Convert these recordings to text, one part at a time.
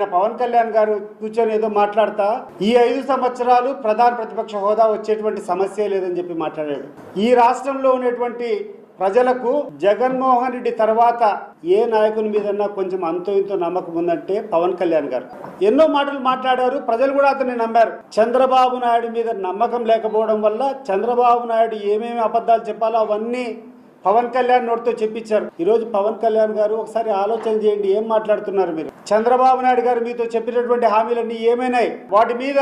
నిన్న పవన్ కళ్యాణ్ గారు కూర్చొని ఏదో మాట్లాడతా ఈ 5 సంవత్సరాలు ప్రధాన ప్రతిపక్ష హోదా వచ్చేటువంటి సమస్య లేదని చెప్పి మాట్లాడాడు. ఈ రాష్ట్రంలో ఉన్నటువంటి ప్రజలకు జగన్మోహన్ రెడ్డి తర్వాత ఏ నాయకుని మీదన్నా కొంచెం అంతో ఇంతో నమ్మకం ఉందంటే పవన్ కళ్యాణ్ గారు. ఎన్నో మాటలు మాట్లాడారు, ప్రజలు కూడా అతన్ని నమ్మారు. చంద్రబాబు నాయుడు మీద నమ్మకం లేకపోవడం వల్ల చంద్రబాబు నాయుడు ఏమేమి అబద్ధాలు చెప్పాలో అవన్నీ పవన్ కళ్యాణ్ నోటితో చెప్పించారు. ఈరోజు పవన్ కళ్యాణ్ గారు ఒకసారి ఆలోచన చేయండి, ఏం మాట్లాడుతున్నారు మీరు? చంద్రబాబు నాయుడు గారు మీతో చెప్పినటువంటి హామీలన్నీ ఏమైనాయి? వాటి మీద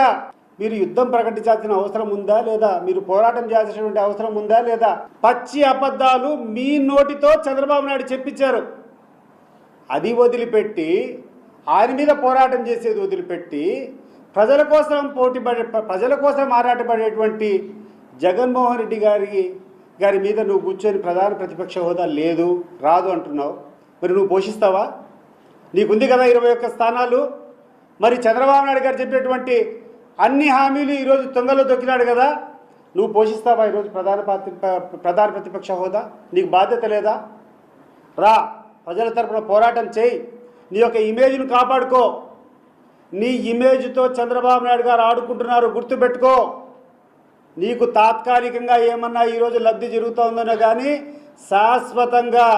మీరు యుద్ధం ప్రకటించాల్సిన అవసరం ఉందా లేదా? మీరు పోరాటం చేయాల్సినటువంటి అవసరం ఉందా లేదా? పచ్చి అబద్ధాలు మీ నోటితో చంద్రబాబు నాయుడు చెప్పించారు. అది వదిలిపెట్టి, ఆయన మీద పోరాటం చేసేది వదిలిపెట్టి, ప్రజల కోసం ఆరాటపడేటువంటి జగన్మోహన్ రెడ్డి గారి మీద నువ్వు కూర్చొని ప్రధాన ప్రతిపక్ష హోదా లేదు రాదు అంటున్నావు. మరి నువ్వు పోషిస్తావా? నీకుంది కదా 21 స్థానాలు. మరి చంద్రబాబు నాయుడు గారు చెప్పినటువంటి అన్ని హామీలు ఈరోజు తొంగలో దొక్కినాడు కదా, నువ్వు పోషిస్తావా ఈరోజు ప్రధాన ప్రతిపక్ష హోదా? నీకు బాధ్యత లేదా? రా, ప్రజల తరపున పోరాటం చేయి, నీ యొక్క ఇమేజ్ను కాపాడుకో. నీ ఇమేజ్తో చంద్రబాబు నాయుడు గారు ఆడుకుంటున్నారు, గుర్తుపెట్టుకో. నీకు తాత్కాలికంగా ఏమన్నా ఈరోజు లబ్ధి జరుగుతుందనో కానీ శాశ్వతంగా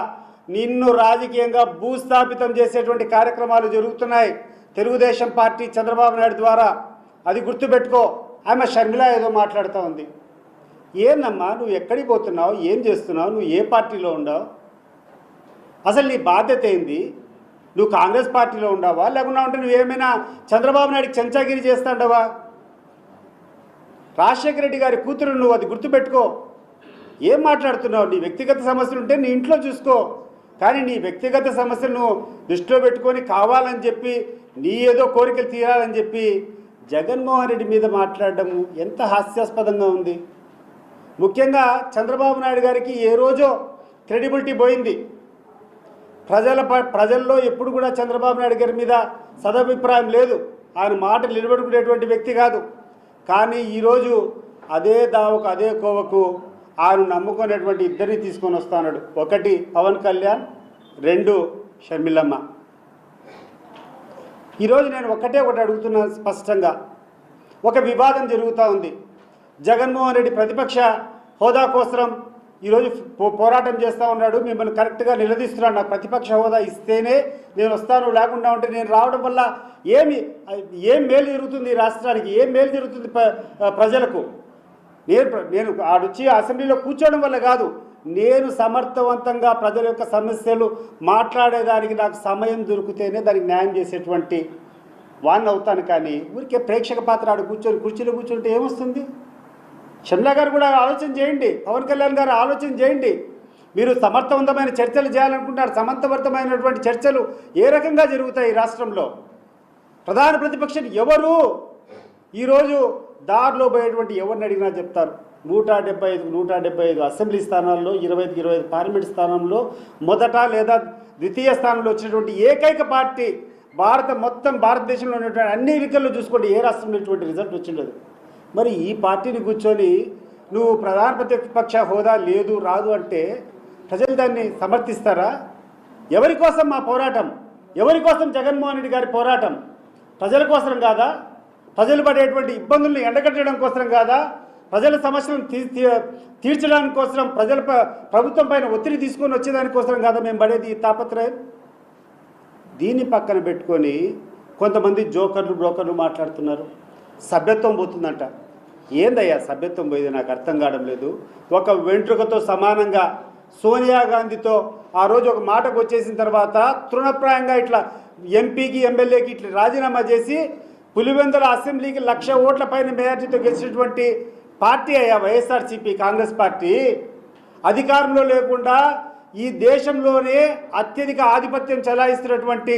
నిన్ను రాజకీయంగా భూస్థాపితం చేసేటువంటి కార్యక్రమాలు జరుగుతున్నాయి తెలుగుదేశం పార్టీ చంద్రబాబు నాయుడు ద్వారా. అది గుర్తుపెట్టుకో. ఆమె షర్మిల ఏదో మాట్లాడుతూ ఉంది. ఏందమ్మా నువ్వు ఎక్కడికి పోతున్నావు? ఏం చేస్తున్నావు? నువ్వు ఏ పార్టీలో ఉండవు? అసలు నీ బాధ్యత ఏంది? నువ్వు కాంగ్రెస్ పార్టీలో ఉండవా, లేకుండా ఉంటే నువ్వేమైనా చంద్రబాబు నాయుడికి చెంచాగిరి చేస్తాండవా? రాజశేఖర రెడ్డి గారి కూతురు నువ్వు, అది గుర్తుపెట్టుకో. ఏం మాట్లాడుతున్నావు? నీ వ్యక్తిగత సమస్యలు ఉంటే నీ ఇంట్లో చూసుకో, కానీ నీ వ్యక్తిగత సమస్యలను దృష్టిలో పెట్టుకొని కావాలని చెప్పి నీ ఏదో కోరికలు తీరాలని చెప్పి జగన్మోహన్ రెడ్డి మీద మాట్లాడడం ఎంత హాస్యాస్పదంగా ఉంది. ముఖ్యంగా చంద్రబాబు నాయుడు గారికి ఏ రోజో క్రెడిబిలిటీ పోయింది. ప్రజల్లో ఎప్పుడు కూడా చంద్రబాబు నాయుడు గారి మీద సదభిప్రాయం లేదు. ఆయన మాటలు నిలబెట్టుకునేటువంటి వ్యక్తి కాదు. కానీ ఈరోజు అదే దావకు అదే కోవకు ఆయన నమ్ముకునేటువంటి ఇద్దరిని తీసుకొని వస్తున్నాడు. ఒకటి పవన్ కళ్యాణ్, 2 షర్మిలమ్మ. ఈరోజు నేను ఒకటి అడుగుతున్నాను స్పష్టంగా. ఒక వివాదం జరుగుతూ ఉంది. జగన్మోహన్ రెడ్డి ప్రతిపక్ష హోదా కోసం ఈరోజు పోరాటం చేస్తూ ఉన్నాడు. మిమ్మల్ని కరెక్ట్గా నిలదీస్తున్నాడు. నాకు ప్రతిపక్ష హోదా ఇస్తేనే నేను వస్తాను, లేకుండా ఉంటే నేను రావడం వల్ల ఏం మేలు జరుగుతుంది రాష్ట్రానికి, ఏం మేలు జరుగుతుంది ప్రజలకు? నేను ఆడొచ్చి అసెంబ్లీలో కూర్చోవడం వల్ల కాదు, నేను సమర్థవంతంగా ప్రజల యొక్క సమస్యలు మాట్లాడేదానికి నాకు సమయం దొరికితేనే దానికి న్యాయం చేసేటువంటి వాడిని అవుతాను. కానీ ఊరికే ప్రేక్షక పాత్ర ఆడు కుర్చీలో కూర్చుంటే ఏమొస్తుంది? షర్మిల గారు కూడా ఆలోచన చేయండి, పవన్ కళ్యాణ్ గారు ఆలోచన చేయండి. మీరు సమర్థవంతమైన చర్చలు చేయాలనుకుంటున్నారు. సమర్థవంతమైనటువంటి చర్చలు ఏ రకంగా జరుగుతాయి ఈ రాష్ట్రంలో? ప్రధాన ప్రతిపక్షం ఎవరు? ఈరోజు దారిలో పోయేటువంటి ఎవరిని అడిగినా చెప్తారు 175 అసెంబ్లీ స్థానాల్లో 25 పార్లమెంట్ స్థానంలో మొదట లేదా ద్వితీయ స్థానంలో వచ్చినటువంటి ఏకైక పార్టీ మొత్తం భారతదేశంలో ఉన్నటువంటి అన్ని ఎన్నికల్లో చూసుకోండి, ఏ రాష్ట్రంలో ఇటువంటి రిజల్ట్ వచ్చిండదు. మరి ఈ పార్టీని కూర్చొని నువ్వు ప్రధాన ప్రతిపక్ష హోదా లేదు రాదు అంటే ప్రజలు దాన్ని సమర్థిస్తారా? ఎవరి కోసం మా పోరాటం? ఎవరి కోసం జగన్మోహన్ రెడ్డి గారి పోరాటం? ప్రజల కోసం కాదా? ప్రజలు పడేటువంటి ఇబ్బందుల్ని ఎండగట్టడం కోసం కాదా? ప్రజల సమస్యలను తీర్చడానికి కోసం, ప్రభుత్వం పైన ఒత్తిడి తీసుకొని వచ్చేదానికోసం కాదా మేము పడేది ఈ తాపత్రయం? దీన్ని పక్కన పెట్టుకొని కొంతమంది బ్రోకర్లు మాట్లాడుతున్నారు. సభ్యత్వం పోతుందంట. ఏందయ్యా సభ్యత్వం పోయేది? నాకు అర్థం కావడం లేదు. ఒక వెంట్రుకతో సమానంగా సోనియా గాంధీతో ఆ రోజు ఒక మాటకు వచ్చేసిన తర్వాత తృణప్రాయంగా ఇట్లా ఎంపీకి ఎమ్మెల్యేకి ఇట్లా రాజీనామా చేసి పులివెందుల అసెంబ్లీకి 1,00,000 ఓట్ల పైన మెజార్టీతో గెలిచినటువంటి పార్టీ అయ్యా వైఎస్ఆర్సీపీ కాంగ్రెస్ పార్టీ. అధికారంలో లేకుండా ఈ దేశంలోనే అత్యధిక ఆధిపత్యం చెలాయిస్తున్నటువంటి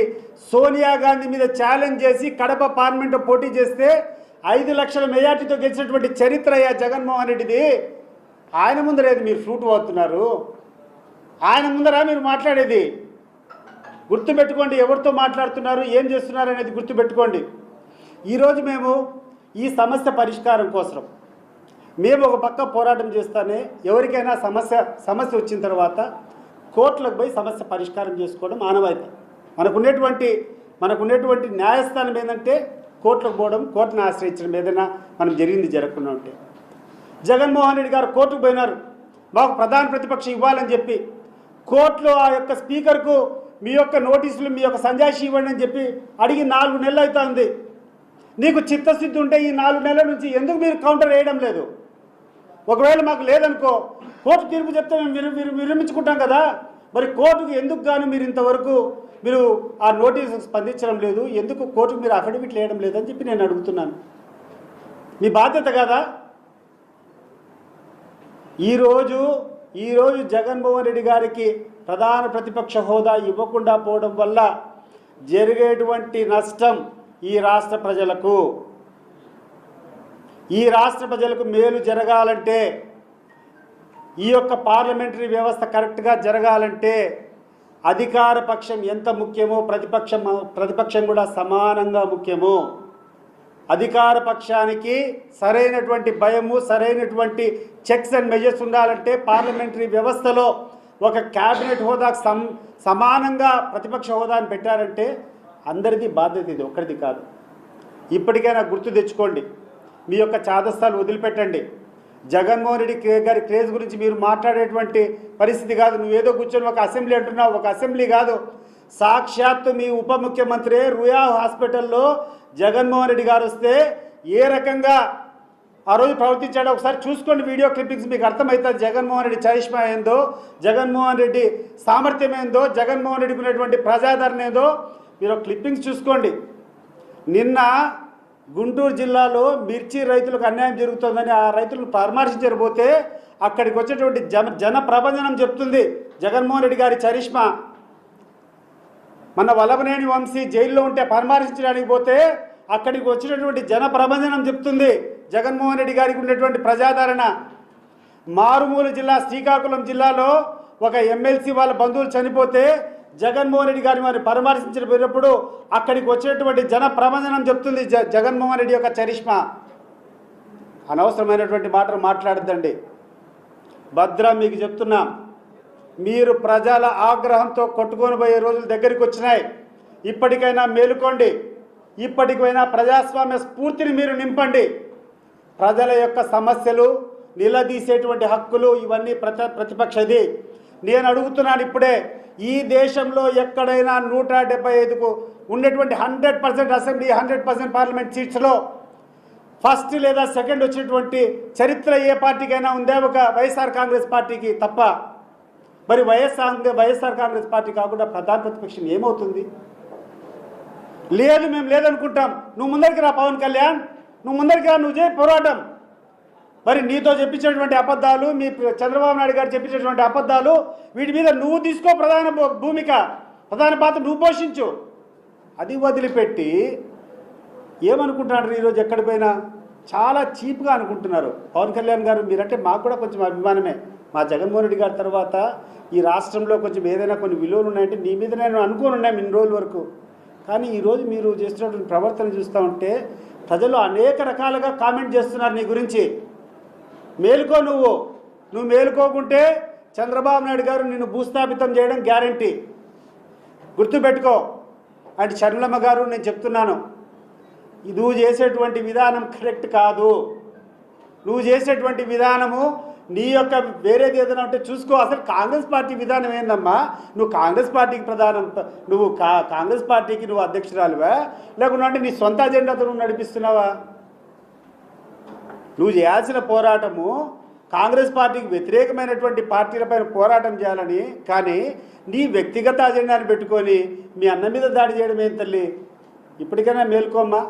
సోనియా గాంధీ మీద ఛాలెంజ్ చేసి కడప పార్లమెంట్లో పోటీ చేస్తే 5 లక్షల మెజార్టీతో గెలిచినటువంటి చరిత్ర అయ్యా జగన్మోహన్ రెడ్డిది. ఆయన ముందరేది మీరు ఫ్రూట్ అవుతున్నారు? ఆయన ముందరా మీరు మాట్లాడేది? గుర్తుపెట్టుకోండి, ఎవరితో మాట్లాడుతున్నారు, ఏం చేస్తున్నారు అనేది గుర్తుపెట్టుకోండి. ఈరోజు మేము ఈ సమస్య పరిష్కారం కోసం మేము ఒక పక్క పోరాటం చేస్తానే, ఎవరికైనా సమస్య వచ్చిన తర్వాత కోర్టులకు పోయి సమస్య పరిష్కారం చేసుకోవడం ఆనవాయితీ. మనకున్నటువంటి మనకు ఉన్నటువంటి న్యాయస్థానం ఏంటంటే కోర్టులకు పోవడం, కోర్టును ఆశ్రయించడం, ఏదైనా మనం జరిగింది జరగకుండా ఉంటే. జగన్మోహన్ రెడ్డి గారు కోర్టుకు పోయినారు, మాకు ప్రధాన ప్రతిపక్షం ఇవ్వాలని చెప్పి. కోర్టులో ఆ యొక్క స్పీకర్కు మీ యొక్క నోటీసులు, మీ యొక్క సంజాయిషి ఇవ్వండి అని చెప్పి అడిగి 4 నెలలు అవుతుంది. నీకు చిత్తశుద్ధి ఉంటే ఈ 4 నెలల నుంచి ఎందుకు మీరు కౌంటర్ వేయడం లేదు? ఒకవేళ మాకు లేదనుకో, కోర్టు తీర్పు చెప్తే మేము విరమించుకుంటాం కదా. మరి కోర్టుకు ఎందుకు గాను మీరు ఇంతవరకు మీరు ఆ నోటీసు స్పందించడం లేదు? ఎందుకు కోర్టుకు మీరు అఫిడవిట్ వేయడం లేదని చెప్పి నేను అడుగుతున్నాను. మీ బాధ్యత కదా. ఈరోజు జగన్మోహన్ రెడ్డి గారికి ప్రధాన ప్రతిపక్ష హోదా ఇవ్వకుండా పోవడం వల్ల జరిగేటువంటి నష్టం ఈ రాష్ట్ర ప్రజలకు మేలు జరగాలంటే, ఈ యొక్క పార్లమెంటరీ వ్యవస్థ కరెక్ట్గా జరగాలంటే అధికార పక్షం ఎంత ముఖ్యమో ప్రతిపక్షం కూడా సమానంగా ముఖ్యము. అధికార పక్షానికి సరైనటువంటి భయము, సరైనటువంటి చెక్స్ అండ్ మెజర్స్ ఉండాలంటే పార్లమెంటరీ వ్యవస్థలో ఒక క్యాబినెట్ హోదాకు సమానంగా ప్రతిపక్ష హోదాని పెట్టారంటే అందరిది బాధ్యత, ఇది ఒక్కరిది కాదు. ఇప్పటికైనా గుర్తు తెచ్చుకోండి, మీ యొక్క చాదస్తాలు వదిలిపెట్టండి. జగన్మోహన్ రెడ్డి గారి క్రేజ్ గురించి మీరు మాట్లాడేటువంటి పరిస్థితి కాదు. నువ్వేదో కూర్చొని ఒక అసెంబ్లీ అంటున్నావు, ఒక అసెంబ్లీ కాదు, సాక్షాత్తు మీ ఉప ముఖ్యమంత్రి రుయా హాస్పిటల్లో జగన్మోహన్ రెడ్డి గారు వస్తే ఏ రకంగా ఆ రోజు ప్రవర్తించాడో ఒకసారి చూసుకోండి. వీడియో క్లిప్పింగ్స్ మీకు అర్థమవుతుంది. జగన్మోహన్ రెడ్డి చరిష్మా ఏందో, జగన్మోహన్ రెడ్డి సామర్థ్యం ఏందో, జగన్మోహన్ రెడ్డికి ఉన్నటువంటి ప్రజాదరణ ఏందో మీరు క్లిప్పింగ్స్ చూసుకోండి. నిన్న గుంటూరు జిల్లాలో మిర్చి రైతులకు అన్యాయం జరుగుతుందని ఆ రైతులను పరామర్శించకపోతే అక్కడికి వచ్చేటువంటి జన ప్రభంజనం చెప్తుంది జగన్మోహన్ రెడ్డి గారి చరిష్మా. మన వల్లభనేని వంశీ జైల్లో ఉంటే పరామర్శించడానికి పోతే అక్కడికి వచ్చినటువంటి జన ప్రభంజనం చెప్తుంది జగన్మోహన్ రెడ్డి గారికి ఉన్నటువంటి ప్రజాదరణ. మారుమూల జిల్లా శ్రీకాకుళం జిల్లాలో ఒక ఎమ్మెల్సీ వాళ్ళ బంధువులు చనిపోతే జగన్మోహన్ రెడ్డి గారిని వారిని పరామర్శించినప్పుడు అక్కడికి వచ్చినటువంటి జన ప్రభంజనం చెప్తుంది జగన్మోహన్ రెడ్డి యొక్క చరిష్మా. అనవసరమైనటువంటి మాటలు మాట్లాడద్దండి. భద్రం మీకు చెప్తున్నాం, మీరు ప్రజల ఆగ్రహంతో కొట్టుకొని పోయే రోజులు దగ్గరికి వచ్చినాయి. ఇప్పటికైనా మేలుకోండి, ఇప్పటికైనా ప్రజాస్వామ్య స్ఫూర్తిని మీరు నింపండి. ప్రజల యొక్క సమస్యలు, నిలదీసేటువంటి హక్కులు ఇవన్నీ ప్రతిపక్షది. నేను అడుగుతున్నాను ఇప్పుడే, ఈ దేశంలో ఎక్కడైనా 175కు ఉన్నటువంటి 100% అసెంబ్లీ, 100% పార్లమెంట్ సీట్స్లో ఫస్ట్ లేదా సెకండ్ వచ్చినటువంటి చరిత్ర ఏ పార్టీకైనా ఉందే? ఒక వైఎస్ఆర్ కాంగ్రెస్ పార్టీకి తప్ప. మరి వైఎస్ఆర్ కాంగ్రెస్ పార్టీ కాకుండా ప్రధాన ప్రతిపక్షం ఏమవుతుంది? లేదు, మేము లేదనుకుంటాం. నువ్వు ముందరికి రా పవన్ కళ్యాణ్, నువ్వు ముందరికి రా, నువ్వు చేయి పోరాటం. మరి నీతో చెప్పించినటువంటి అబద్ధాలు, మీ చంద్రబాబు నాయుడు గారు చెప్పించినటువంటి అబద్ధాలు, వీటి మీద నువ్వు తీసుకో ప్రధాన భూమిక, ప్రధాన పాత్ర నువ్వు పోషించు. అది వదిలిపెట్టి ఏమనుకుంటున్నారు? ఈరోజు ఎక్కడికి పోయినా చాలా చీప్గా అనుకుంటున్నారు. పవన్ కళ్యాణ్ గారు మీరంటే మాకు కూడా కొంచెం అభిమానమే. మా జగన్మోహన్ రెడ్డి గారి తర్వాత ఈ రాష్ట్రంలో కొంచెం ఏదైనా కొన్ని విలువలు ఉన్నాయంటే నీ మీద నేను అనుకోని ఉన్నాను ఇన్ని రోజుల వరకు. కానీ ఈరోజు మీరు చేస్తున్నటువంటి ప్రవర్తన చూస్తూ ఉంటే ప్రజలు అనేక రకాలుగా కామెంట్ చేస్తున్నారు నీ గురించి. మేలుకో, నువ్వు మేలుకోకుంటే చంద్రబాబు నాయుడు గారు నిన్ను భూస్థాపితం చేయడం గ్యారంటీ, గుర్తుపెట్టుకో. అంటే షర్మిలమ్మ గారు నేను చెప్తున్నాను, నువ్వు చేసేటువంటి విధానం కరెక్ట్ కాదు. నువ్వు చేసేటువంటి విధానము నీ యొక్క వేరేది ఏదైనా ఉంటే చూసుకో. అసలు కాంగ్రెస్ పార్టీ విధానం ఏందమ్మా? నువ్వు కాంగ్రెస్ పార్టీకి కాంగ్రెస్ పార్టీకి నువ్వు అధ్యక్షురాలువా, లేకుండా అంటే నీ సొంత అజెండాతో నువ్వు నడిపిస్తున్నావా? నువ్వు చేయాల్సిన పోరాటము కాంగ్రెస్ పార్టీకి వ్యతిరేకమైనటువంటి పార్టీలపైన పోరాటం చేయాలని, కానీ నీ వ్యక్తిగత అజెండాను పెట్టుకొని మీ అన్న మీద దాడి చేయడం ఏం తల్లి? ఇప్పటికైనా మేల్కోమ్మా.